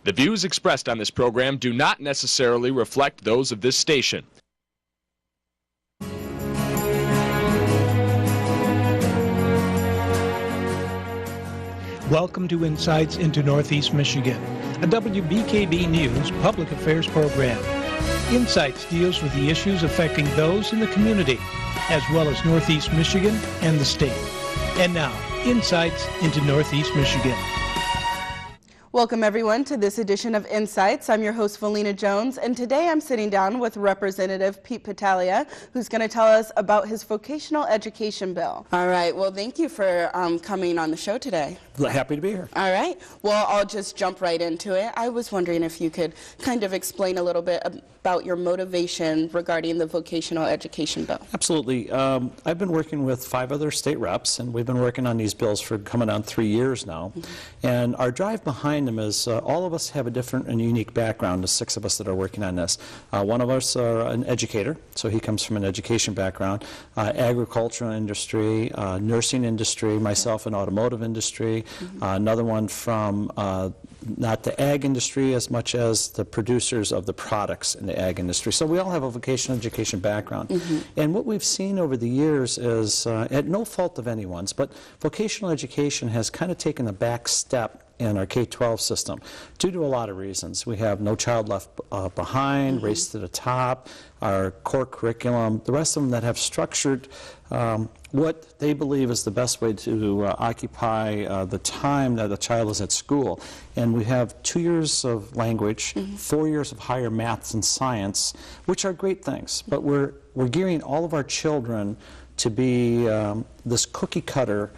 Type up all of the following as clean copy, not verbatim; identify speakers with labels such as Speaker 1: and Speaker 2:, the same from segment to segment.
Speaker 1: The views expressed on this program do not necessarily reflect those of this station.
Speaker 2: Welcome to Insights into Northeast Michigan, a WBKB News public affairs program. Insights deals with the issues affecting those in the community, as well as Northeast Michigan and the state. And now, Insights into Northeast Michigan.
Speaker 3: Welcome everyone to this edition of Insights. I'm your host, Valina Jones, and today I'm sitting down with Representative Pete Battaglia, who's going to tell us about his vocational education bill. All right, well, thank you for coming on the show today.
Speaker 4: Happy to be here.
Speaker 3: All right, well, I'll just jump right into it. I was wondering if you could kind of explain a little bit about your motivation regarding the vocational education bill.
Speaker 4: Absolutely. I've been working with 5 other state reps, and we've been working on these bills for coming on 3 years now. And our drive behind them is all of us have a different and unique background, the 6 of us that are working on this. One of us are an educator, so he comes from an education background, agricultural industry, nursing industry, myself an automotive industry, another one from not the ag industry as much as the producers of the products in the ag industry. So we all have a vocational education background. And what we've seen over the years is, at no fault of anyone's, but vocational education has kind of taken a back step in our K-12 system due to a lot of reasons. We have No Child Left Behind, Race to the Top, our core curriculum, the rest of them that have structured what they believe is the best way to occupy the time that a child is at school. And we have 2 years of language, 4 years of higher maths and science, which are great things, but we're gearing all of our children to be this cookie cutter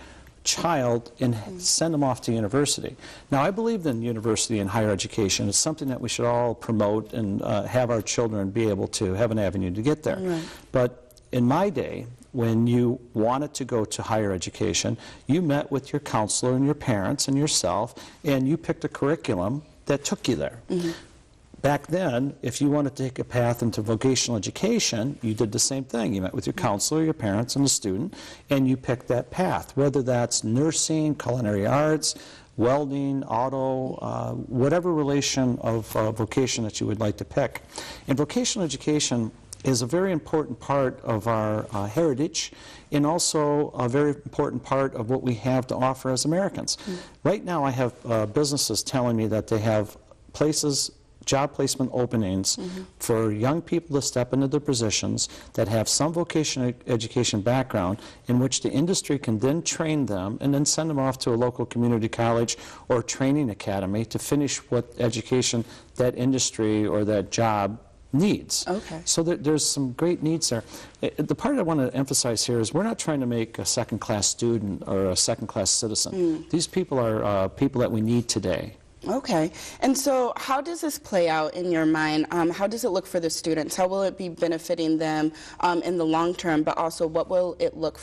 Speaker 4: child and send them off to university. Now, I believe in university and higher education. It's something that we should all promote and have our children be able to have an avenue to get there. Right. But in my day, when you wanted to go to higher education, you met with your counselor and your parents and yourself, and you picked a curriculum that took you there. Back then, if you wanted to take a path into vocational education, you did the same thing. You met with your counselor, your parents, and the student, and you picked that path, whether that's nursing, culinary arts, welding, auto, whatever relation of vocation that you would like to pick. And vocational education is a very important part of our heritage and also a very important part of what we have to offer as Americans. Right now, I have businesses telling me that they have places, job placement openings for young people to step into their positions that have some vocational education background in which the industry can then train them and then send them off to a local community college or training academy to finish what education that industry or that job needs. Okay. So there's some great needs there. The part I want to emphasize here is we're not trying to make a second-class student or a second-class citizen. These people are people that we need today.
Speaker 3: Okay. And so how does this play out in your mind? How does it look for the students? How will it be benefiting them in the long term, but also what will it look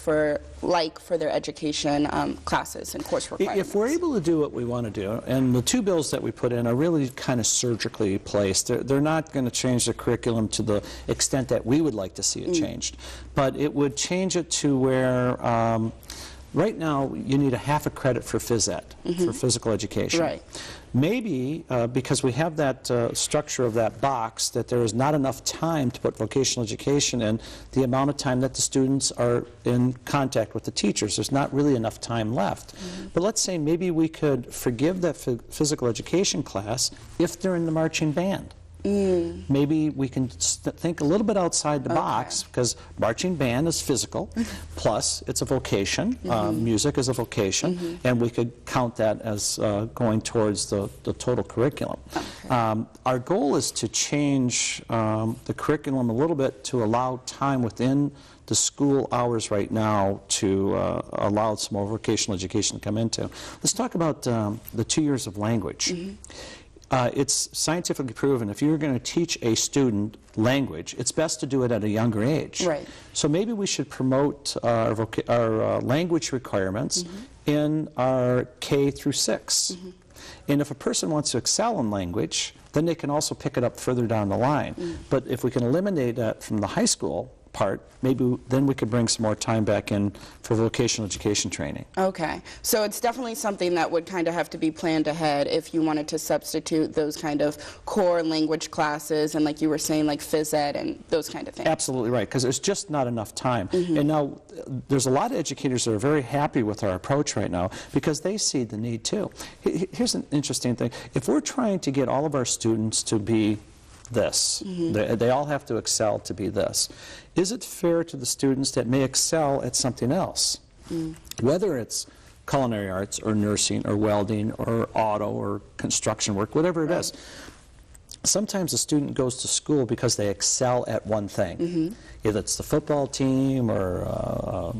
Speaker 3: like for their education classes and course requirements?
Speaker 4: If we're able to do what we want to do, and the 2 bills that we put in are really kind of surgically placed, they're not going to change the curriculum to the extent that we would like to see it changed, but it would change it to where right now you need a half a credit for phys ed, for physical education. Right. Maybe because we have that structure of that box that there is not enough time to put vocational education in, the amount of time that the students are in contact with the teachers. There's not really enough time left. But let's say maybe we could forgive that physical education class if they're in the marching band. Maybe we can think a little bit outside the box, because marching band is physical, plus it's a vocation, music is a vocation, and we could count that as going towards the total curriculum. Our goal is to change the curriculum a little bit to allow time within the school hours right now to allow some more vocational education to come into. Let's talk about the 2 years of language. It's scientifically proven if you're going to teach a student language, it's best to do it at a younger age. Right. So maybe we should promote our language requirements in our K through 6. And if a person wants to excel in language, then they can also pick it up further down the line. But if we can eliminate that from the high school, part, maybe then we could bring some more time back in for vocational education training.
Speaker 3: Okay, so it's definitely something that would kind of have to be planned ahead if you wanted to substitute those kind of core language classes and, like you were saying, like phys ed and those kind of things.
Speaker 4: Absolutely right, because there's just not enough time. And now there's a lot of educators that are very happy with our approach right now because they see the need too. Here's an interesting thing. If we're trying to get all of our students to be this, they all have to excel to be this, is it fair to the students that may excel at something else? Whether it's culinary arts or nursing or welding or auto or construction work, whatever it is. Sometimes a student goes to school because they excel at one thing. Either it's the football team or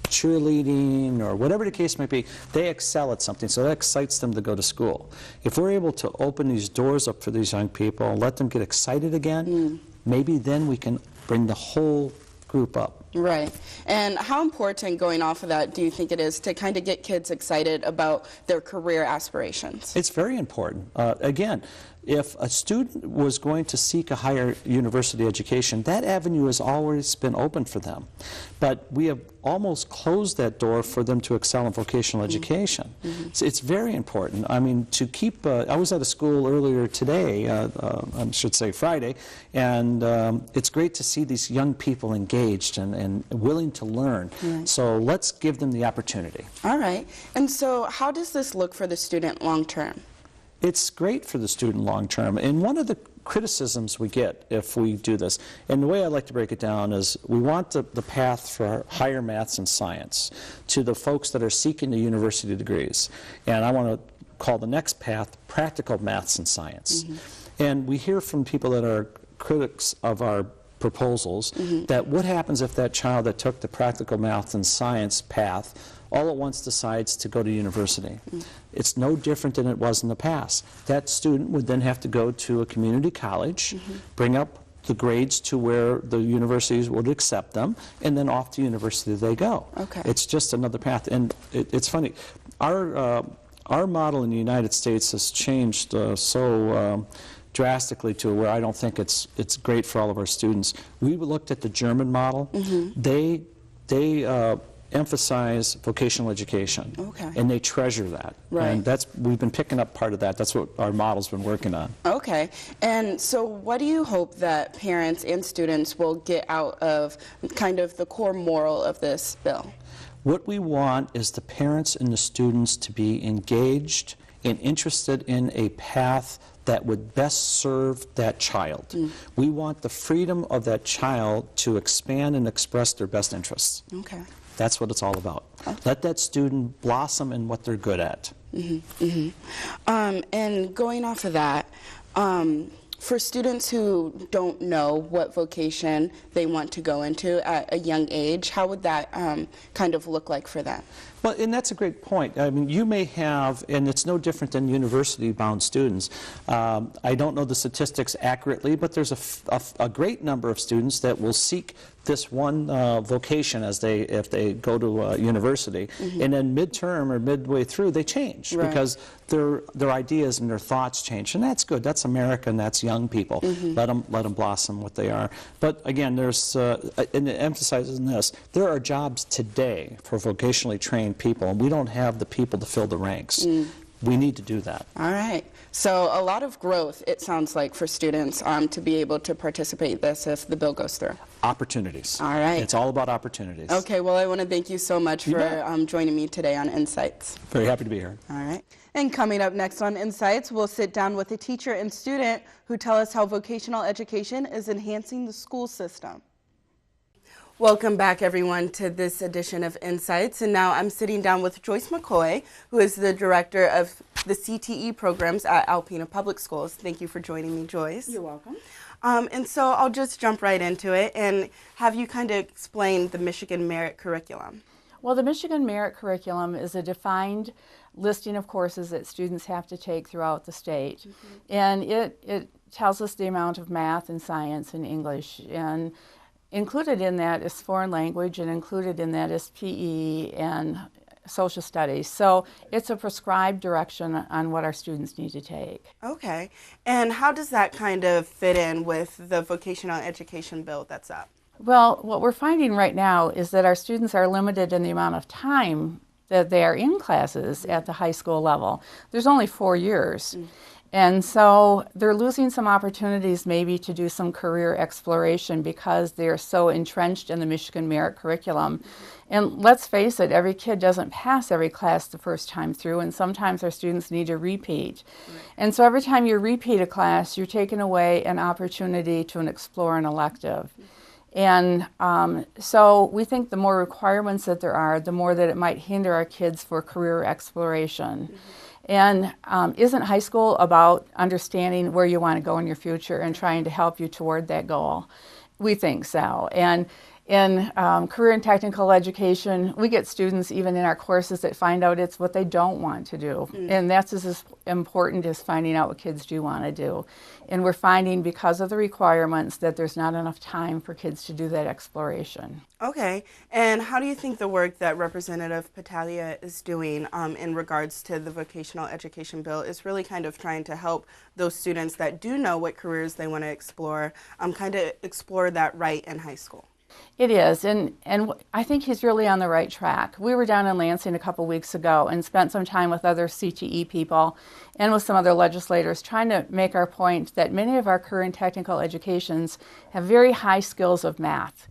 Speaker 4: cheerleading or whatever the case might be, they excel at something, so that excites them to go to school. If we're able to open these doors up for these young people and let them get excited again, maybe then we can bring the whole group up.
Speaker 3: Right. And how important, going off of that, do you think it is to kind of get kids excited about their career aspirations?
Speaker 4: It's very important. Again, if a student was going to seek a higher university education, that avenue has always been open for them. But we have almost closed that door for them to excel in vocational education. So it's very important. I mean, to keep, I was at a school earlier today, I should say Friday, and it's great to see these young people engaged and willing to learn. So let's give them the opportunity.
Speaker 3: All right. And so how does this look for the student long term?
Speaker 4: It's great for the student long term. And one of the criticisms we get if we do this, and the way I like to break it down is we want the path for higher maths and science to the folks that are seeking the university degrees. And I want to call the next path practical maths and science. And we hear from people that are critics of our proposals that what happens if that child that took the practical math and science path all at once decides to go to university? It's no different than it was in the past. That student would then have to go to a community college, bring up the grades to where the universities would accept them, and then off to university they go. It's just another path. And it's funny, our model in the United States has changed so drastically to where I don't think it's great for all of our students. We looked at the German model. They emphasize vocational education, and they treasure that. And we've been picking up part of that. That's what our model's been working on.
Speaker 3: Okay. And so what do you hope that parents and students will get out of kind of the core moral of this bill?
Speaker 4: What we want is the parents and the students to be engaged and interested in a path that would best serve that child. We want the freedom of that child to expand and express their best interests. That's what it's all about. Let that student blossom in what they're good at.
Speaker 3: And going off of that, for students who don't know what vocation they want to go into at a young age, how would that kind of look like for them?
Speaker 4: Well, and that's a great point. I mean, you may have, and it's no different than university-bound students. I don't know the statistics accurately, but there's a great number of students that will seek this one vocation if they go to university, and then midterm or midway through they change because their ideas and their thoughts change, and that's good. That's America, and that's young people. Let them blossom what they are. But again, there's and it emphasizes in this: there are jobs today for vocationally trained people, and we don't have the people to fill the ranks. We need to do that.
Speaker 3: All right. So a lot of growth, it sounds like, for students to be able to participate in this if the bill goes through.
Speaker 4: Opportunities.
Speaker 3: All right.
Speaker 4: It's all about opportunities.
Speaker 3: Okay. Well, I want to thank you so much for joining me today on Insights.
Speaker 4: Very happy to be here.
Speaker 3: All right. And coming up next on Insights, we'll sit down with a teacher and student who tell us how vocational education is enhancing the school system. Welcome back, everyone, to this edition of Insights. And now I'm sitting down with Joyce McCoy, who is the director of the CTE programs at Alpena Public Schools. Thank you for joining me, Joyce.
Speaker 5: You're welcome.
Speaker 3: And so I'll just jump right into it and have you kind of explain the Michigan Merit Curriculum.
Speaker 5: Well, the Michigan Merit Curriculum is a defined listing of courses that students have to take throughout the state. And it tells us the amount of math and science and English. And included in that is foreign language, and included in that is PE and social studies. So it's a prescribed direction on what our students need to take.
Speaker 3: Okay. And how does that kind of fit in with the vocational education bill that's up?
Speaker 5: Well, what we're finding right now is that our students are limited in the amount of time that they are in classes at the high school level. There's only 4 years. And so they're losing some opportunities maybe to do some career exploration because they're so entrenched in the Michigan Merit Curriculum. And let's face it, every kid doesn't pass every class the first time through, and sometimes our students need to repeat. And so every time you repeat a class, you're taking away an opportunity to explore an elective. And so we think the more requirements that there are, the more that it might hinder our kids for career exploration. And isn't high school about understanding where you want to go in your future and trying to help you toward that goal? We think so. And in career and technical education, we get students even in our courses that find out it's what they don't want to do. And that's as important as finding out what kids do want to do. And we're finding because of the requirements that there's not enough time for kids to do that exploration.
Speaker 3: Okay, and how do you think the work that Representative Patalia is doing in regards to the vocational education bill is really kind of trying to help those students that do know what careers they want to explore, kind of explore that right in high school?
Speaker 5: It is, and I think he's really on the right track. We were down in Lansing a couple weeks ago and spent some time with other CTE people and with some other legislators trying to make our point that many of our current technical educations have very high skills of math.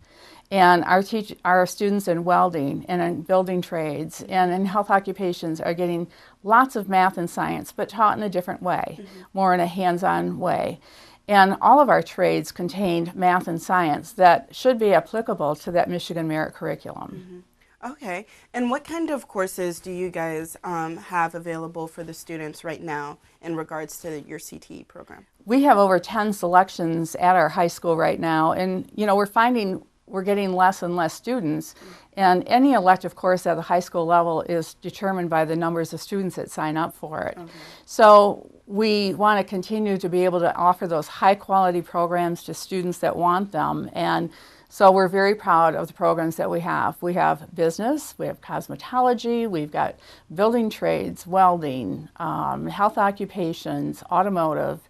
Speaker 5: And our students in welding and in building trades and in health occupations are getting lots of math and science, but taught in a different way, more in a hands-on way. And all of our trades contained math and science that should be applicable to that Michigan Merit Curriculum.
Speaker 3: Okay, and what kind of courses do you guys have available for the students right now in regards to your CTE program?
Speaker 5: We have over 10 selections at our high school right now, and we're finding we're getting less and less students, and any elective course at the high school level is determined by the numbers of students that sign up for it. So we want to continue to be able to offer those high quality programs to students that want them, and so we're very proud of the programs that we have. We have business, we have cosmetology, we've got building trades, welding, health occupations, automotive,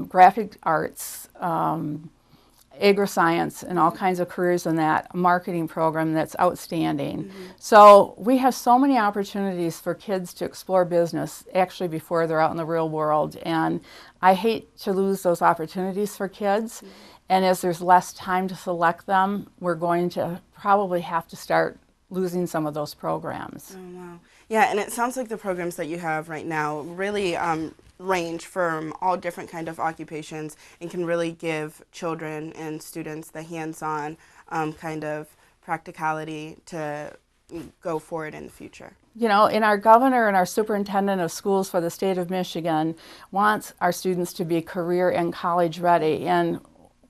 Speaker 5: graphic arts, agri-science, and all kinds of careers in that marketing program that's outstanding. So we have so many opportunities for kids to explore business actually before they're out in the real world, and I hate to lose those opportunities for kids. And as there's less time to select them, we're going to probably have to start losing some of those programs.
Speaker 3: Oh, wow. Yeah, and it sounds like the programs that you have right now really range from all different kind of occupations and can really give children and students the hands-on kind of practicality to go forward in the future.
Speaker 5: And our governor and our superintendent of schools for the state of Michigan wants our students to be career and college ready, and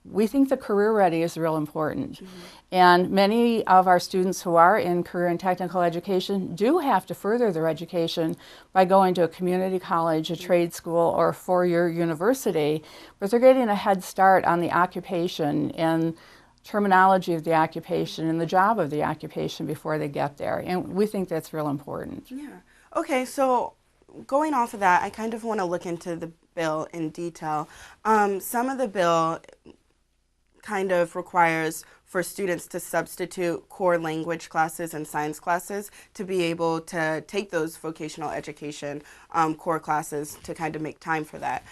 Speaker 5: we think the career ready is real important. And many of our students who are in career and technical education do have to further their education by going to a community college, a trade school, or a four-year university, but they're getting a head start on the occupation and terminology of the occupation and the job of the occupation before they get there. And we think that's real important.
Speaker 3: Yeah. Okay, so going off of that, I kind of want to look into the bill in detail. Some of the bill kind of requires for students to substitute core language classes and science classes to be able to take those vocational education core classes to kind of make time for that.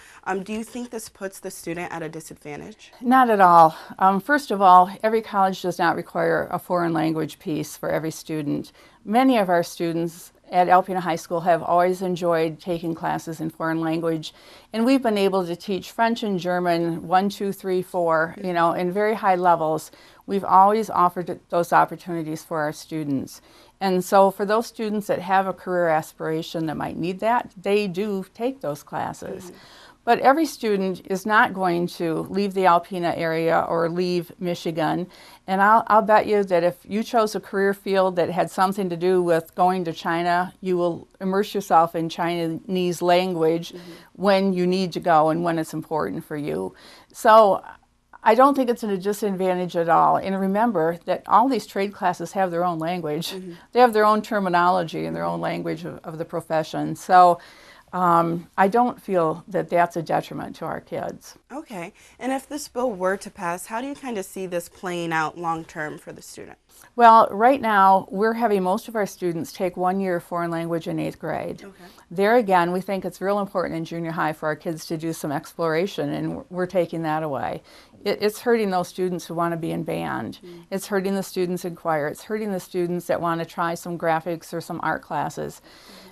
Speaker 3: Do you think this puts the student at a disadvantage?
Speaker 5: Not at all. First of all, every college does not require a foreign language piece for every student. Many of our students at Alpena High School have always enjoyed taking classes in foreign language, and we've been able to teach French and German 1, 2, 3, 4, in very high levels. We've always offered those opportunities for our students. And so for those students that have a career aspiration that might need that, they do take those classes. But every student is not going to leave the Alpena area or leave Michigan. And I'll bet you that if you chose a career field that had something to do with going to China, you will immerse yourself in Chinese language when you need to go and when it's important for you. So I don't think it's a disadvantage at all. And remember that all these trade classes have their own language. They have their own terminology and their own language of the profession. So I don't feel that that's a detriment to our kids.
Speaker 3: Okay. And if this bill were to pass, how do you kind of see this playing out long term for the student?
Speaker 5: Well, right now, we're having most of our students take 1 year of foreign language in 8th grade.
Speaker 3: Okay.
Speaker 5: There again, we think it's real important in junior high for our kids to do some exploration, and we're taking that away. It's hurting those students who want to be in band. It's hurting the students in choir. It's hurting the students that want to try some graphics or some art classes.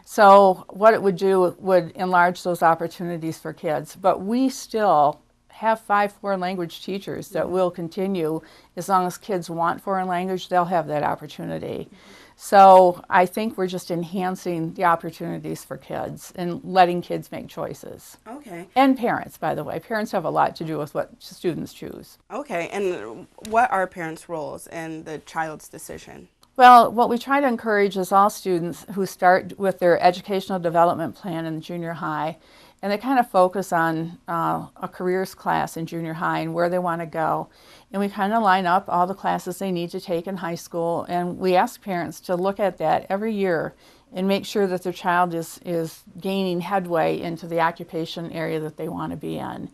Speaker 5: So what it would do would enlarge those opportunities for kids. But we still have 5 foreign language teachers that will continue. As long as kids want foreign language, they'll have that opportunity. So I think we're just enhancing the opportunities for kids and letting kids make choices.
Speaker 3: Okay.
Speaker 5: And parents, by the way. Parents have a lot to do with what students choose.
Speaker 3: Okay. And what are parents' roles in the child's decision?
Speaker 5: Well, what we try to encourage is all students who start with their educational development plan in junior high, and they kind of focus on a careers class in junior high and where they want to go. And we kind of line up all the classes they need to take in high school, and we ask parents to look at that every year and make sure that their child is gaining headway into the occupation area that they want to be in.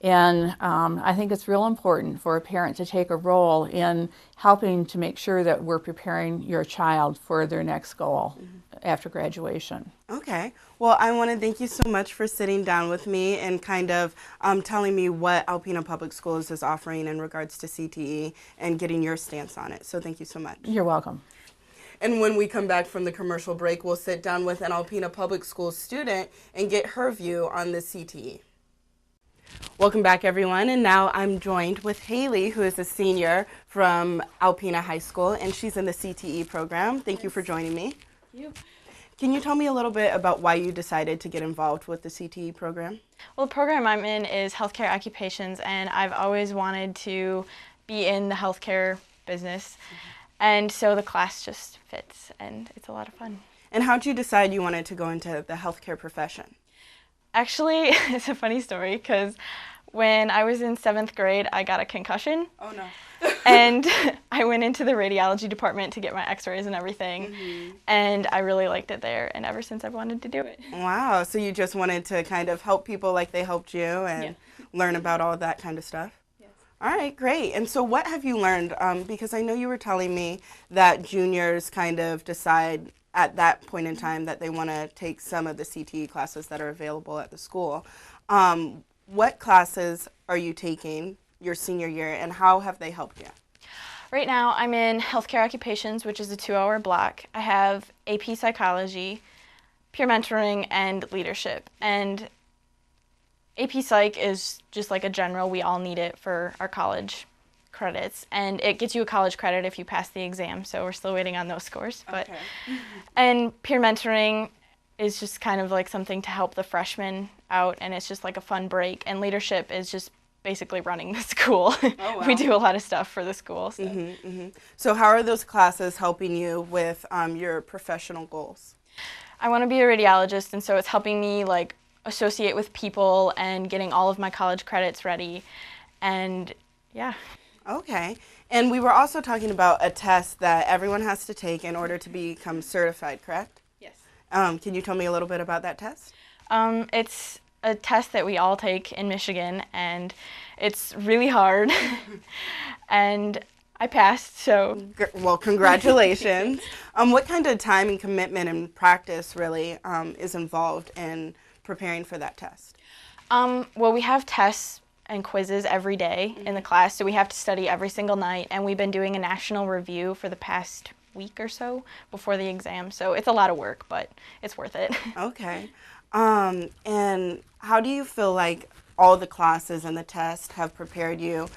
Speaker 5: And I think it's real important for a parent to take a role in helping to make sure that we're preparing your child for their next goal after graduation.
Speaker 3: Okay. Well, I want to thank you so much for sitting down with me and kind of telling me what Alpena Public Schools is offering in regards to CTE and getting your stance on it. So thank you so much.
Speaker 5: You're welcome.
Speaker 3: And when we come back from the commercial break, we'll sit down with an Alpena Public Schools student and get her view on the CTE. Welcome back, everyone, and now I'm joined with Haley, who is a senior from Alpena High School, and she's in the CTE program. Thank you for joining me.
Speaker 6: Thank you.
Speaker 3: Can you tell me a little bit about why you decided to get involved with the CTE program?
Speaker 6: Well, the program I'm in is healthcare occupations, and I've always wanted to be in the healthcare business, and so the class just fits, and it's a lot of fun.
Speaker 3: And how did you decide you wanted to go into the healthcare profession?
Speaker 6: Actually, it's a funny story because when I was in 7th grade, I got a concussion.
Speaker 3: Oh, no.
Speaker 6: And I went into the radiology department to get my x-rays and everything, and I really liked it there, and ever since I've wanted to do it.
Speaker 3: Wow, so you just wanted to kind of help people like they helped you and learn about all that kind of stuff?
Speaker 6: Yes.
Speaker 3: All right, great. And so what have you learned? Because I know you were telling me that juniors kind of decide at that point in time that they want to take some of the CTE classes that are available at the school. What classes are you taking your senior year, and how have they helped you?
Speaker 6: Right now, I'm in healthcare occupations, which is a 2-hour block. I have AP psychology, peer mentoring, and leadership. And AP psych is just like a general. We all need it for our college credits, and it gets you a college credit if you pass the exam, so we're still waiting on those scores. But and peer mentoring is just kind of like something to help the freshmen out, and it's just like a fun break. And leadership is just basically running the school.
Speaker 3: Oh, wow.
Speaker 6: We do a lot of stuff for the school. So.
Speaker 3: So how are those classes helping you with your professional goals?
Speaker 6: I want to be a radiologist, and so it's helping me like associate with people and getting all of my college credits ready, and yeah.
Speaker 3: Okay. And we were also talking about a test that everyone has to take in order to become certified, correct?
Speaker 6: Yes.
Speaker 3: Can you tell me a little bit about that test?
Speaker 6: It's a test that we all take in Michigan, and it's really hard. And I passed, so.
Speaker 3: Well, congratulations. What kind of time and commitment and practice really is involved in preparing for that test?
Speaker 6: Well, we have tests and quizzes every day in the class, so we have to study every single night, and we've been doing a national review for the past week or so before the exam, so it's a lot of work, but it's worth it.
Speaker 3: Okay. And how do you feel like all the classes and the test have prepared you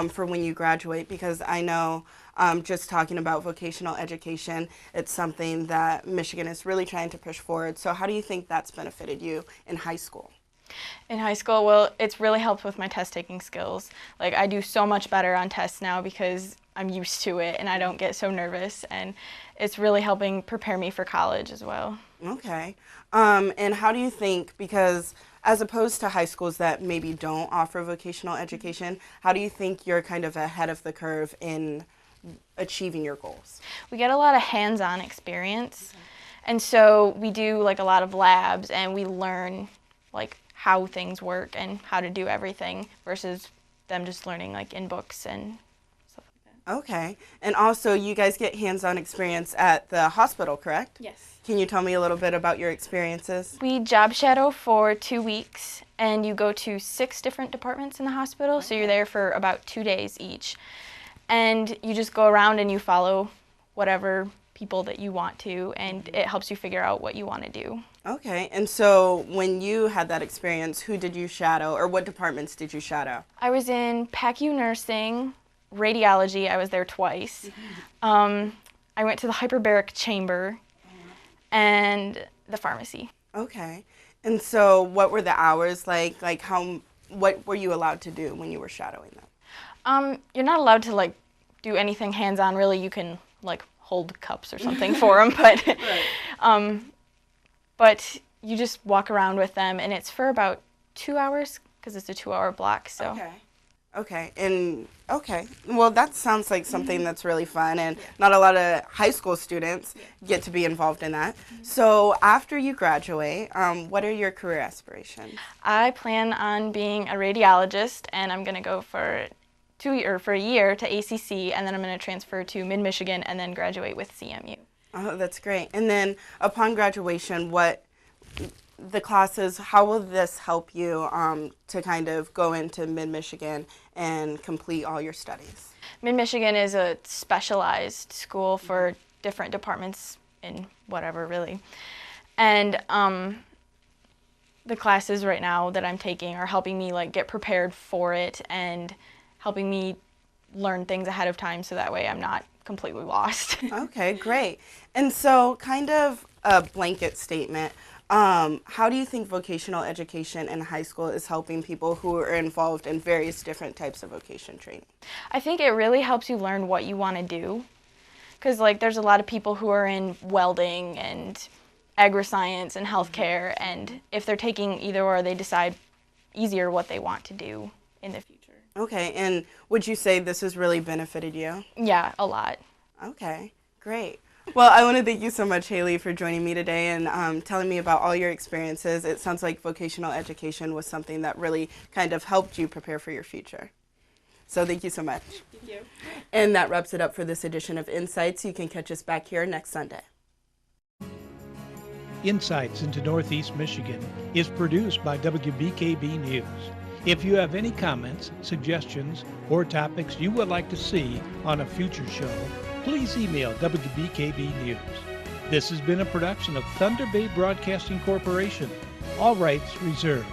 Speaker 3: for when you graduate? Because I know just talking about vocational education, it's something that Michigan is really trying to push forward. So how do you think that's benefited you in high school?
Speaker 6: In high school, well, it's really helped with my test-taking skills. Like, I do so much better on tests now because I'm used to it and I don't get so nervous, and it's really helping prepare me for college as well.
Speaker 3: Okay. And how do you think, because as opposed to high schools that maybe don't offer vocational education, how do you think you're kind of ahead of the curve in achieving your goals?
Speaker 6: We get a lot of hands-on experience, And so we do like a lot of labs, and we learn like how things work and how to do everything versus them just learning like in books and stuff like that.
Speaker 3: Okay. And also, you guys get hands-on experience at the hospital, correct?
Speaker 6: Yes.
Speaker 3: Can you tell me a little bit about your experiences?
Speaker 6: We job shadow for 2 weeks, and you go to 6 different departments in the hospital, so you're there for about 2 days each. And you just go around and you follow whatever people that you want to, and it helps you figure out what you want to do.
Speaker 3: Okay. And so when you had that experience, who did you shadow, or what departments did you shadow?
Speaker 6: I was in PACU nursing, radiology, I was there twice. I went to the hyperbaric chamber and the pharmacy.
Speaker 3: Okay. And so what were the hours like? What were you allowed to do when you were shadowing them?
Speaker 6: You're not allowed to like do anything hands-on really. You can like hold cups or something for them, but you just walk around with them, and it's for about 2 hours because it's a 2-hour block. So.
Speaker 3: Okay. Okay. Well, that sounds like something that's really fun, and not a lot of high school students get to be involved in that. So after you graduate, what are your career aspirations?
Speaker 6: I plan on being a radiologist, and I'm going to go for a year to ACC, and then I'm going to transfer to Mid-Michigan and then graduate with CMU.
Speaker 3: Oh, that's great. And then upon graduation, the classes, how will this help you to kind of go into Mid-Michigan and complete all your studies?
Speaker 6: Mid-Michigan is a specialized school for different departments in whatever, really. And the classes right now that I'm taking are helping me like get prepared for it and helping me learn things ahead of time so that way I'm not completely lost.
Speaker 3: Okay, great. And so kind of a blanket statement, how do you think vocational education in high school is helping people who are involved in various different types of vocation training?
Speaker 6: I think it really helps you learn what you want to do, because like there's a lot of people who are in welding and agri-science and healthcare, and if they're taking either or, they decide easier what they want to do in the future.
Speaker 3: Okay, and would you say this has really benefited you?
Speaker 6: Yeah, a lot.
Speaker 3: Okay, great. Well, I want to thank you so much, Haley, for joining me today and telling me about all your experiences. It sounds like vocational education was something that really kind of helped you prepare for your future. So thank you so much.
Speaker 6: Thank you.
Speaker 3: And that wraps it up for this edition of Insights. You can catch us back here next Sunday.
Speaker 2: Insights into Northeast Michigan is produced by WBKB News. If you have any comments, suggestions, or topics you would like to see on a future show, please email WBKB News. This has been a production of Thunder Bay Broadcasting Corporation. All rights reserved.